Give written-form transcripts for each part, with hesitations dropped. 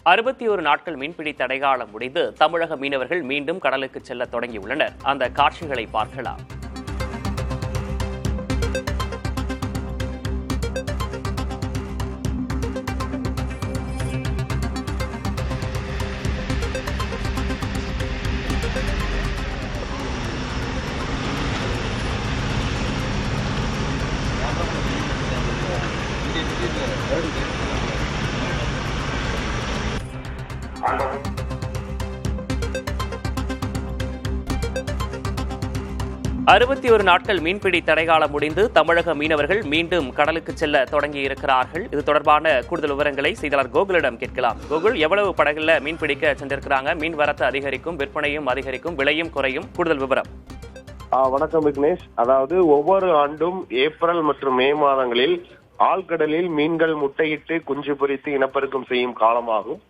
61 நாட்கள் மீன்பிடி தடைகாலம் முடிந்து தமிழக மீனவர்கள் மீண்டும் கடலுக்கு செல்ல தொடங்கியுள்ளனர். அந்த காட்சிகளை பார்க்கலாம். அறுபத்தி ஒரு நாட்கள் மீன்பிடி தடைகாலம் முடிந்து தமிழக மீனவர்கள் மீண்டும் கடலுக்கு செல்ல தொடங்கி இருக்கிறார்கள். இது தொடர்பான கூடுதல் விவரங்களை செய்தியாளர் கோகுலிடம் கேட்கலாம். கோகுல், எவ்வளவு படகுல மீன்பிடிக்க சென்றிருக்கிறாங்க? மீன் வரத்து அதிகரிக்கும், விற்பனையும் அதிகரிக்கும், விலையும் குறையும். கூடுதல் விவரம். வணக்கம் விக்னேஷ். அதாவது ஒவ்வொரு ஆண்டும் ஏப்ரல் மற்றும் மே மாதங்களில் ஆழ்கடலில் மீன்கள் முட்டையிட்டு குஞ்சு பொரித்து இனப்பெருக்கம் செய்யும் காலமாகும்.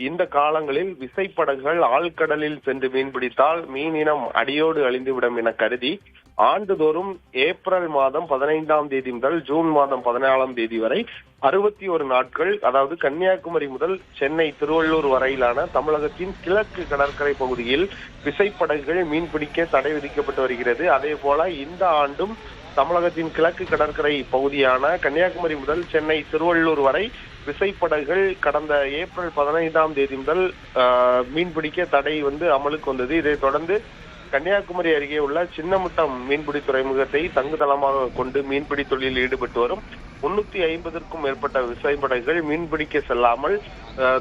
இந்த காலங்களில் விசைப்படகுகள் ஆழ்கடலில் சென்று மீன்பிடித்தால் மீன் இனம் அடியோடு அழிந்துவிடும் என கருதி ஆண்டுதோறும் ஏப்ரல் மாதம் 15ஆம் தேதி முதல் ஜூன் மாதம் 14ஆம் தேதி வரை 61 நாட்கள், அதாவது கன்னியாகுமரி முதல் சென்னை திருவள்ளூர் வரையிலான தமிழகத்தின் கிழக்கு கடற்கரை பகுதியில் விசைப்படகுகள் மீன்பிடிக்க தடை விதிக்கப்பட்டு வருகிறது. அதே போல இந்த ஆண்டும் தமிழகத்தின் கிழக்கு கடற்கரை பகுதியான கன்னியாகுமரி முதல் சென்னை திருவள்ளூர் வரை விசைப்படகுகள் கடந்த ஏப்ரல் 15ஆம் தேதி முதல் மீன்பிடிக்க தடை அமலுக்கு வந்தது. இதைத் தொடர்ந்து கன்னியாகுமரி அருகே உள்ள சின்னமுட்டம் மீன்பிடி துறைமுகத்தை தங்குதளமாக கொண்டு மீன்பிடி தொழிலில் ஈடுபட்டு வரும் 350க்கும் மேற்பட்ட விசைப்படகுகள் மீன்பிடிக்க செல்லாமல்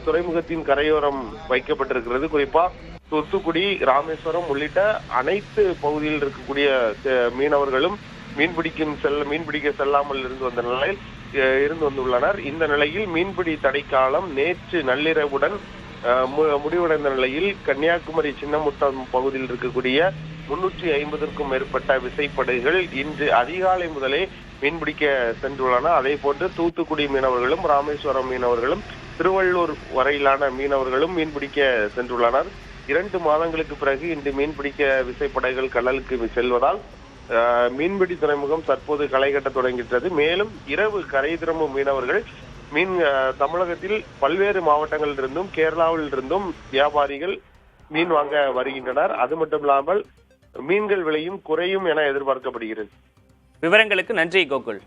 துறைமுகத்தின் கரையோரம் வைக்கப்பட்டிருக்கிறது. குறிப்பா தூத்துக்குடி, ராமேஸ்வரம் உள்ளிட்ட அனைத்து பகுதியில் இருக்கக்கூடிய மீனவர்களும் மீன்பிடிக்க செல்லாமல் இருந்து வந்துள்ளனர். இந்த நிலையில் மீன்பிடி தடைக்காலம் நேற்று நள்ளிரவுடன் முடிவடைந்த நிலையில் கன்னியாகுமரி சின்னமுட்டம் பகுதியில் இருக்கக்கூடிய 350க்கும் மேற்பட்ட விசைப்படகுகள் இன்று அதிகாலை முதலே மீன்பிடிக்க சென்றுள்ளன. அதே போன்று தூத்துக்குடி மீனவர்களும் ராமேஸ்வரம் மீனவர்களும் திருவள்ளூர் வரையிலான மீனவர்களும் மீன்பிடிக்க சென்றுள்ளனர். 2 மாதங்களுக்கு பிறகு இன்று மீன்பிடிக்க விசைப்படகுகள் கடலுக்கு செல்வதால் மீன்பிடி துறைமுகம் தற்போது களை கட்ட தொடங்கிட்டது. மேலும் இரவு கரை திரும்பும் மீனவர்கள் தமிழகத்தில் பல்வேறு மாவட்டங்களில் இருந்தும் கேரளாவில் இருந்தும் வியாபாரிகள் மீன் வாங்க வருகின்றனர். அது மட்டும் இல்லாமல் மீன்கள் விலையும் குறையும் என எதிர்பார்க்கப்படுகிறது. விவரங்களுக்கு நன்றி கோகுல்.